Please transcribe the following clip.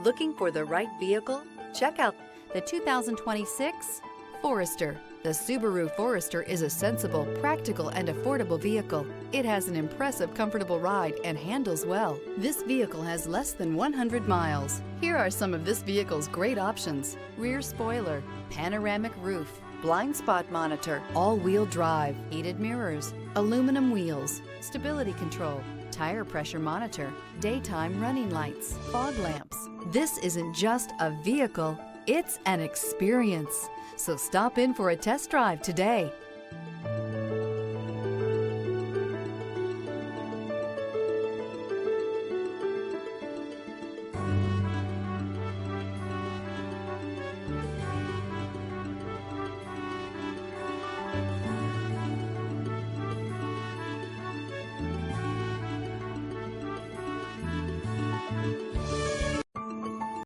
Looking for the right vehicle? Check out the 2026 Forester. The Subaru Forester is a sensible, practical, and affordable vehicle. It has an impressive, comfortable ride and handles well. This vehicle has less than 100 miles. Here are some of this vehicle's great options: rear spoiler, panoramic roof, blind spot monitor, all-wheel drive, heated mirrors, aluminum wheels, stability control, tire pressure monitor, daytime running lights, fog lamps. This isn't just a vehicle, it's an experience. So stop in for a test drive today.